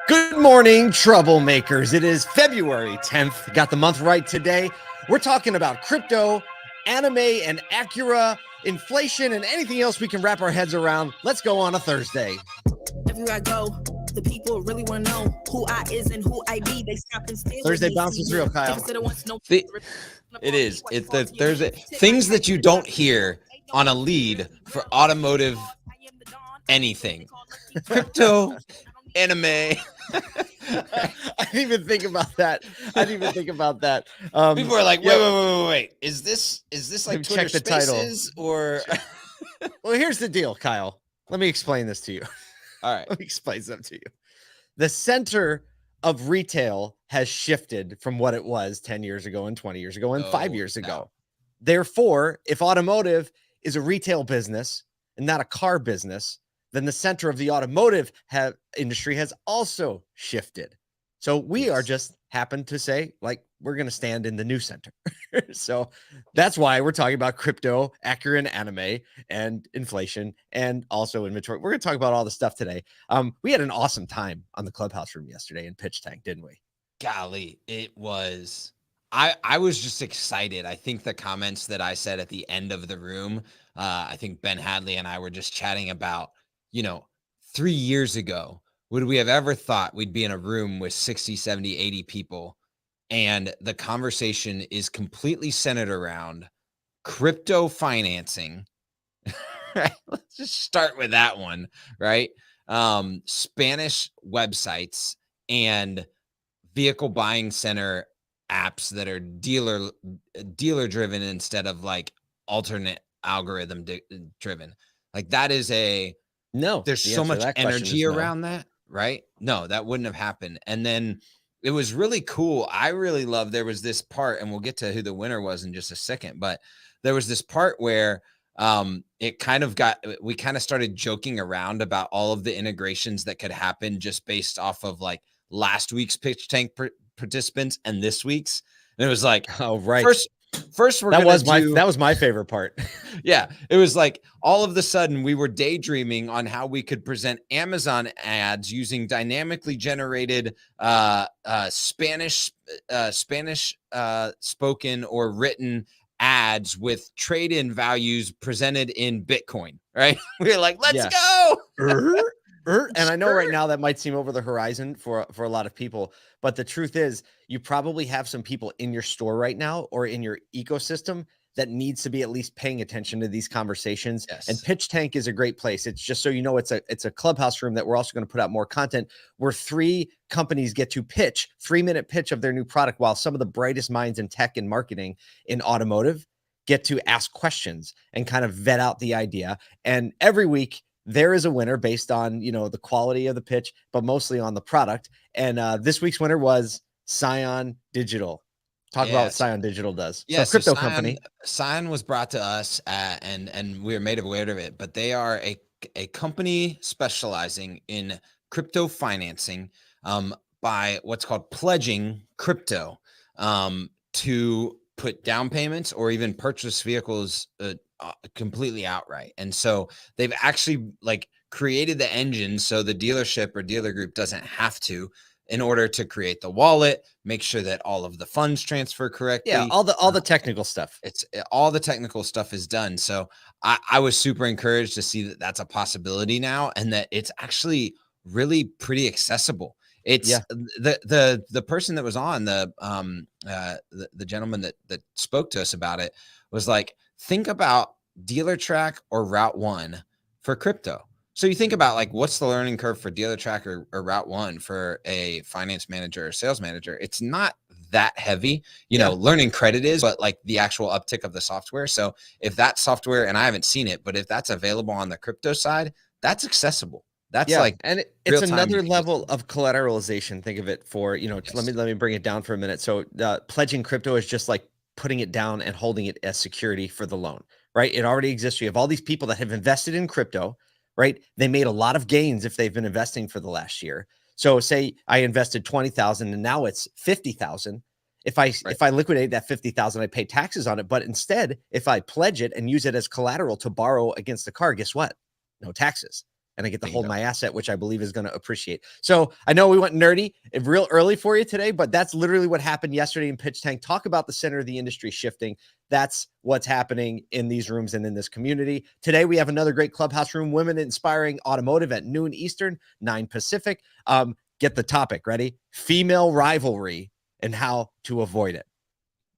Good morning, troublemakers. It is February 10th. Got the month right today. We're talking about crypto, anime, and Acura, inflation, and anything else we can wrap our heads around. Let's go on a Thursday. Everywhere I go, the people really want to know who I is and who I be. They stop and stare. Thursday bounce is real, Kyle. It is. It's the Thursday. Things that you don't hear on a lead for automotive anything. Crypto, anime. I didn't even think about that. People are like, wait. Is this like Twitter check the title. Spaces or? Well, here's the deal, Kyle. Let me explain this to you. All right. Let me explain something to you. The center of retail has shifted from what it was 10 years ago and 20 years ago and 5 years ago. No. Therefore, if automotive is a retail business and not a car business, then the center of the automotive industry has also shifted. So we are just happen to say, like, we're going to stand in the new center. So that's why we're talking about crypto, Acura, and anime, and inflation, and also inventory. We're going to talk about all the stuff today. We had an awesome time on the clubhouse room yesterday in Pitch Tank, didn't we? Golly, it was. I was just excited. I think the comments that I said at the end of the room, I think Ben Hadley and I were just chatting about, 3 years ago, would we have ever thought we'd be in a room with 60, 70, 80 people? And the conversation is completely centered around crypto financing. Right? Let's just start with that one, right? Spanish websites and vehicle buying center apps that are dealer driven instead of like alternate algorithm driven. Like that is there's so much energy around that, right? No, that wouldn't have happened. And then it was really cool. I really love, there was this part, and we'll get to who the winner was in just a second, but there was this part where we kind of started joking around about all of the integrations that could happen just based off of like last week's Pitch Tank participants and this week's. And it was like, oh, right. First, that was my favorite part. Yeah, it was like all of the sudden we were daydreaming on how we could present Amazon ads using dynamically generated Spanish spoken or written ads with trade-in values presented in Bitcoin. Right? We were like, let's go. And I know right now that might seem over the horizon for a lot of people, but the truth is you probably have some people in your store right now or in your ecosystem that needs to be at least paying attention to these conversations. Yes. And Pitch Tank is a great place. It's just so you know, it's a clubhouse room that we're also going to put out more content where 3 companies get to pitch 3-minute pitch of their new product, while some of the brightest minds in tech and marketing in automotive get to ask questions and kind of vet out the idea. And every week there is a winner based on, the quality of the pitch, but mostly on the product. And this week's winner was Scion Digital. Talk about what Scion Digital does. Yeah, so crypto company. Scion was brought to us and we were made aware of it, but they are a company specializing in crypto financing by what's called pledging crypto to put down payments or even purchase vehicles completely outright. And so they've actually created the engine so the dealership or dealer group doesn't have to, in order to create the wallet, make sure that all of the funds transfer correctly. Yeah, all the technical stuff. It's all the technical stuff is done. So I was super encouraged to see that that's a possibility now, and that it's actually really pretty accessible. It's the person that was on the gentleman that spoke to us about it was like, think about DealerTrack or Route 1 for crypto. So you think about like, what's the learning curve for DealerTrack or Route 1 for a finance manager or sales manager? It's not that heavy, learning credit is, but like the actual uptick of the software. So if that software, and I haven't seen it, but if that's available on the crypto side, that's accessible. That's and it's another level of collateralization. Think of it for, Yes. let me bring it down for a minute. So pledging crypto is just like putting it down and holding it as security for the loan, right? It already exists. You have all these people that have invested in crypto, right? They made a lot of gains if they've been investing for the last year. So say I invested 20,000 and now it's 50,000. If I liquidate that 50,000, I pay taxes on it. But instead, if I pledge it and use it as collateral to borrow against the car, guess what? No taxes. and I get to hold my asset, which I believe is going to appreciate. So I know we went nerdy real early for you today, but that's literally what happened yesterday in Pitch Tank. Talk about the center of the industry shifting. That's what's happening in these rooms and in this community. Today, we have another great clubhouse room, Women Inspiring Automotive at noon Eastern, 9 Pacific. Get the topic ready. Female rivalry and how to avoid it.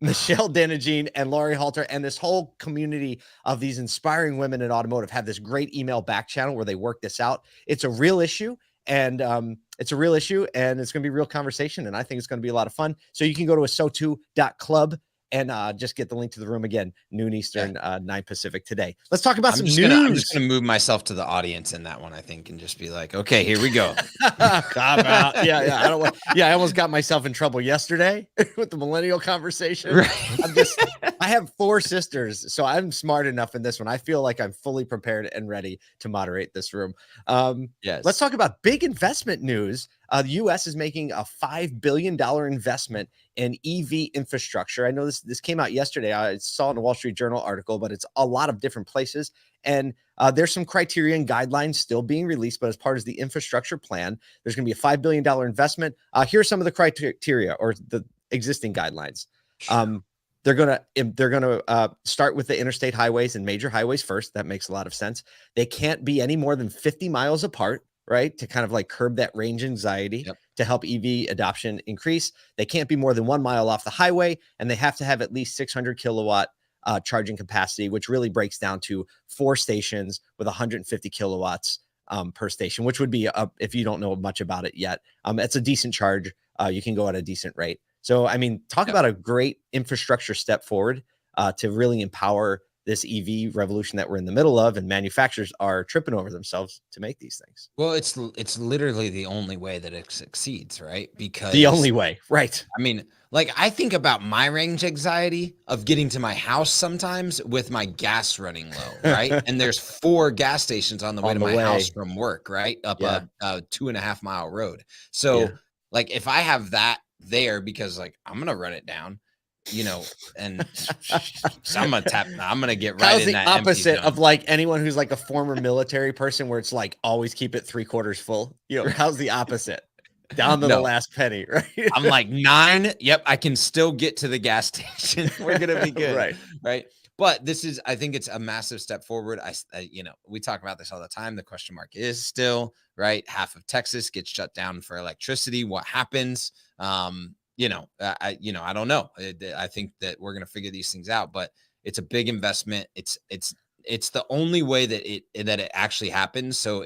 Michelle Danagine and Laurie Halter and this whole community of these inspiring women in automotive have this great email back channel where they work this out. It's a real issue, and it's going to be real conversation, and I think it's going to be a lot of fun. So you can go to aso2.club and just get the link to the room again, noon Eastern, 9 Pacific today. Let's talk about some news. I'm just gonna move myself to the audience in that one, I think, and just be like, okay, here we go. I almost got myself in trouble yesterday with the millennial conversation. Right. I have 4 sisters, so I'm smart enough in this one. I feel like I'm fully prepared and ready to moderate this room. Yes. Let's talk about big investment news. The U.S. is making a $5 billion investment in EV infrastructure. I know this came out yesterday. I saw it in a Wall Street Journal article, but it's a lot of different places. And there's some criteria and guidelines still being released, but as part of the infrastructure plan, there's going to be a $5 billion investment. Here's some of the criteria or the existing guidelines. They're going to start with the interstate highways and major highways first. That makes a lot of sense. They can't be any more than 50 miles apart, right? To kind of like curb that range anxiety to help EV adoption increase. They can't be more than 1 mile off the highway, and they have to have at least 600 kilowatt charging capacity, which really breaks down to 4 stations with 150 kilowatts per station, which would be, if you don't know much about it yet, it's a decent charge. You can go at a decent rate. So, I mean, talk about a great infrastructure step forward to really empower this EV revolution that we're in the middle of, and manufacturers are tripping over themselves to make these things. Well, it's literally the only way that it succeeds, right? Because the only way, right? I mean, like, I think about my range anxiety of getting to my house sometimes with my gas running low, right? And there's 4 gas stations on the way to my house from work, right? Up a 2.5 mile road. So like, if I have that there, because like, I'm going to run it down, you know, and so I'm going to get right in that opposite of like anyone who's like a former military person where it's like, always keep it 3/4 full. You know, how's the opposite? Down to the last penny, right? I'm like 9. Yep. I can still get to the gas station. We're going to be good. Right. But I think it's a massive step forward. You know, we talk about this all the time. The question mark is still, right? Half of Texas gets shut down for electricity. What happens? You know, I don't know. I think that we're going to figure these things out, but it's a big investment. It's the only way that it actually happens. So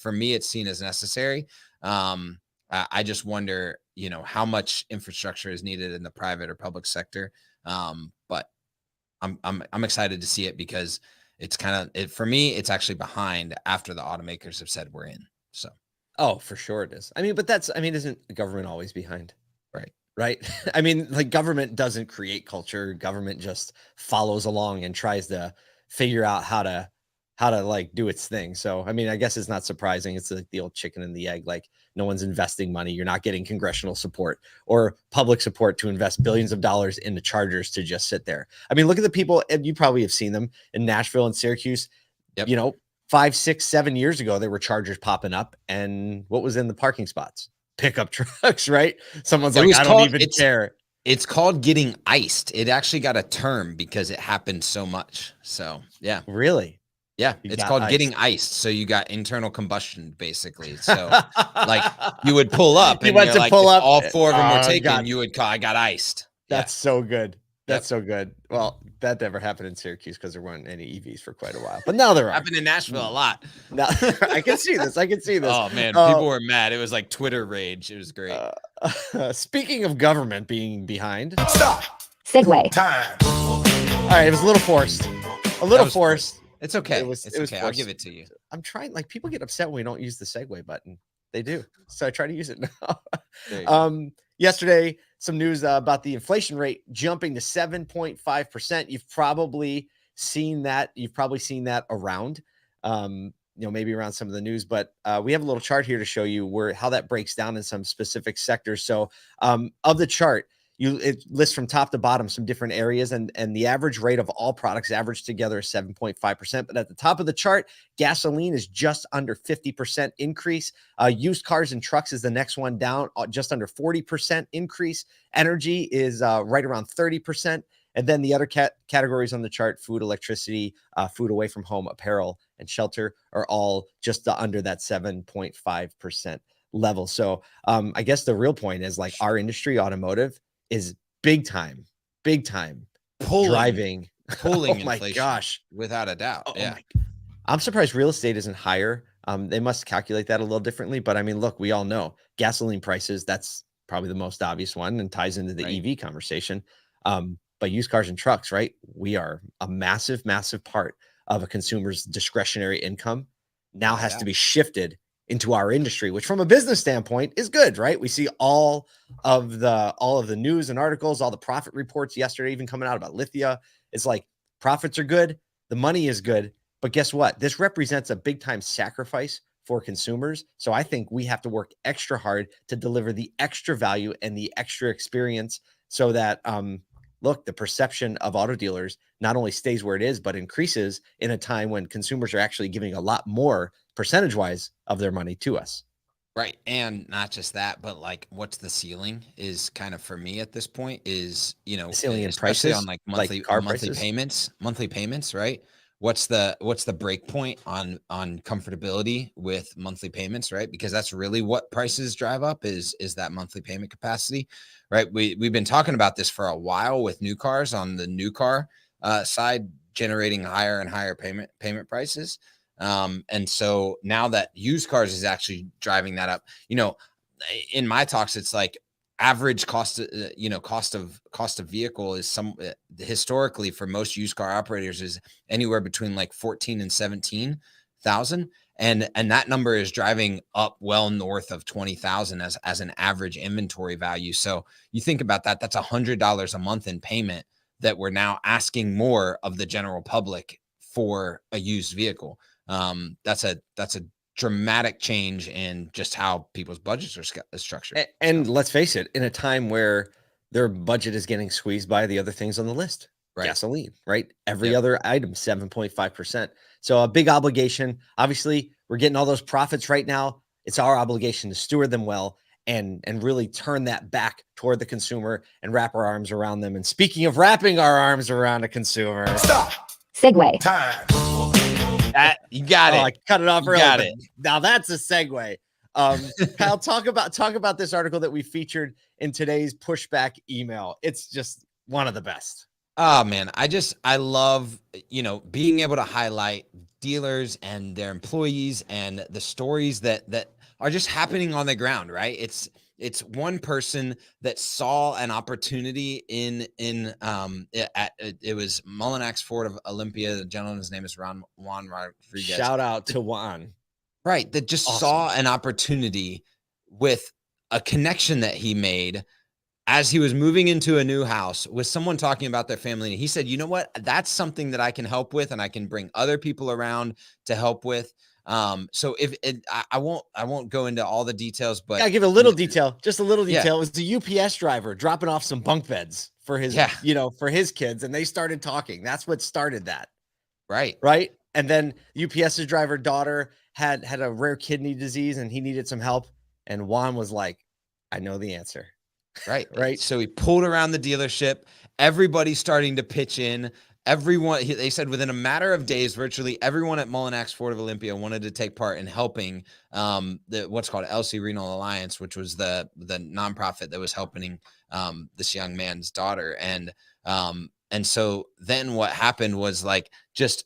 for me, it's seen as necessary. I just wonder, you know, how much infrastructure is needed in the private or public sector. But I'm excited to see it because it's kind of, for me, it's actually behind after the automakers have said we're in. So, oh, for sure it is. I mean, but isn't the government always behind? Right. I mean, like, government doesn't create culture. Government just follows along and tries to figure out how to like do its thing. So, I mean, I guess it's not surprising. It's like the old chicken and the egg. Like, no one's investing money. You're not getting congressional support or public support to invest billions of dollars into chargers to just sit there. I mean, look at the people, and you probably have seen them in Nashville and Syracuse. You know, 5, 6, 7 years ago, there were chargers popping up, and what was in the parking spots? Pickup trucks, right? Someone's like, I don't even care. It's called getting iced. It actually got a term because it happened so much. So, yeah. Really? Yeah. It's called getting iced. So you got internal combustion, basically. So like, you would pull up and you're like, pull up, all 4 of them were taken, you would call, I got iced. That's so good. That's so good. Well, that never happened in Syracuse because there weren't any EVs for quite a while. But now there are. Happened in Nashville a lot. Now, I can see this. Oh, man. People were mad. It was like Twitter rage. It was great. Speaking of government being behind. Stop. Segue. Time. All right. It was a little forced. Forced. It's okay. It was okay. Forced. I'll give it to you. I'm trying. Like, people get upset when we don't use the segue button. They do. So I try to use it now. Yesterday, some news about the inflation rate jumping to 7.5%. You've probably seen that. Around, maybe around some of the news. But we have a little chart here to show you how that breaks down in some specific sectors. So of the chart, it lists from top to bottom some different areas, and the average rate of all products averaged together is 7.5%. But at the top of the chart, gasoline is just under 50% increase. Used cars and trucks is the next one down, just under 40% increase. Energy is right around 30%. And then the other categories on the chart, food, electricity, food away from home, apparel, and shelter, are all just under that 7.5% level. So I guess the real point is, like, our industry, automotive, is big time pulling oh my inflation, gosh, without a doubt. Oh I'm surprised real estate isn't higher. They must calculate that a little differently, but I mean, look, we all know gasoline prices, that's probably the most obvious one and ties into the EV conversation. But used cars and trucks, right? We are a massive part of a consumer's discretionary income now has to be shifted into our industry, which from a business standpoint is good, right? We see all of the news and articles, all the profit reports yesterday, even coming out about Lithia. It's like, profits are good, the money is good, but guess what? This represents a big time sacrifice for consumers. So I think we have to work extra hard to deliver the extra value and the extra experience so that, look, the perception of auto dealers not only stays where it is, but increases in a time when consumers are actually giving a lot more percentage-wise of their money to us. Right. And not just that, but like, what's the ceiling is kind of, for me at this point, is, the ceiling in especially prices, on like like car monthly payments, right? What's the break point on comfortability with monthly payments, right? Because that's really what prices drive up is that monthly payment capacity, right? We've been talking about this for a while with new cars on the new car side, generating higher and higher payment prices. And so now that used cars is actually driving that up, in my talks, it's like average cost of vehicle is historically for most used car operators is anywhere between like 14 and 17,000. And that number is driving up well north of 20,000 as an average inventory value. So you think about that, that's $100 a month in payment that we're now asking more of the general public for a used vehicle. That's a dramatic change in just how people's budgets are structured. And let's face it, in a time where their budget is getting squeezed by the other things on the list, right? Gasoline, right? Every other item, 7.5%. So a big obligation. Obviously, we're getting all those profits right now. It's our obligation to steward them well and really turn that back toward the consumer and wrap our arms around them. And speaking of wrapping our arms around a consumer, stop. Segue. Time. You got it. I cut it off early. Got it. Now that's a segue. Kyle, talk about this article that we featured in today's pushback email. It's just one of the best. Oh man, I love, being able to highlight dealers and their employees and the stories that are just happening on the ground, right? It's one person that saw an opportunity it was Mullinax Ford of Olympia. The gentleman's name is Juan Rodriquez. Shout out to Juan. Right. That just saw an opportunity with a connection that he made as he was moving into a new house with someone talking about their family. And he said, you know what, that's something that I can help with, and I can bring other people around to help with. So I won't go into all the details, but I give a little detail, just a little detail. Yeah. It was the UPS driver dropping off some bunk beds for his, for his kids. And they started talking. That's what started that. Right. Right. And then UPS's driver daughter had a rare kidney disease and he needed some help. And Juan was like, I know the answer. Right. Right. So he pulled around the dealership, everybody starting to pitch in. They said within a matter of days, virtually everyone at Mullinax Ford of Olympia wanted to take part in helping what's called LC Renal Alliance, which was the nonprofit that was helping this young man's daughter. And so then what happened was like, just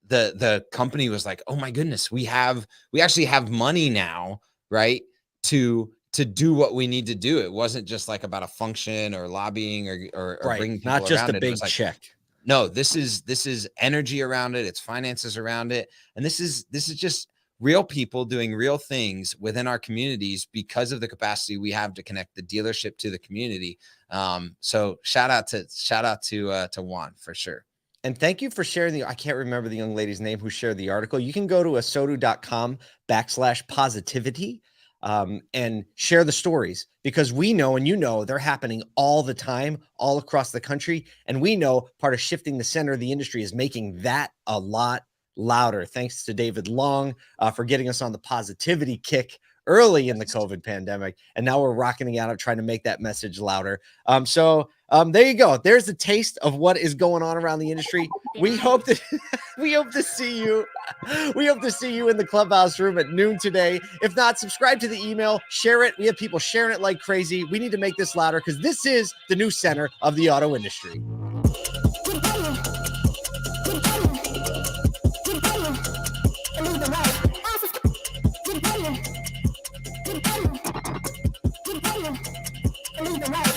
the company was like, oh my goodness, we actually have money now, right? To do what we need to do. It wasn't just like about a function or lobbying or right. bringing people not just around a it. big It was like, check. No, this is energy around it. It's finances around it. And this is just real people doing real things within our communities because of the capacity we have to connect the dealership to the community. So shout out to Juan for sure. And thank you for sharing I can't remember the young lady's name who shared the article. You can go to asodu.com/positivity. and share the stories, because we know, and you know, they're happening all the time, all across the country. And we know part of shifting the center of the industry is making that a lot louder. Thanks to David Long for getting us on the positivity kick early in the COVID pandemic. And now we're rocking it out, trying to make that message louder. So there you go. There's the taste of what is going on around the industry. We hope that we hope to see you. We hope to see you in the clubhouse room at noon today. If not, subscribe to the email, share it. We have people sharing it like crazy. We need to make this louder, because this is the new center of the auto industry. Leave the right.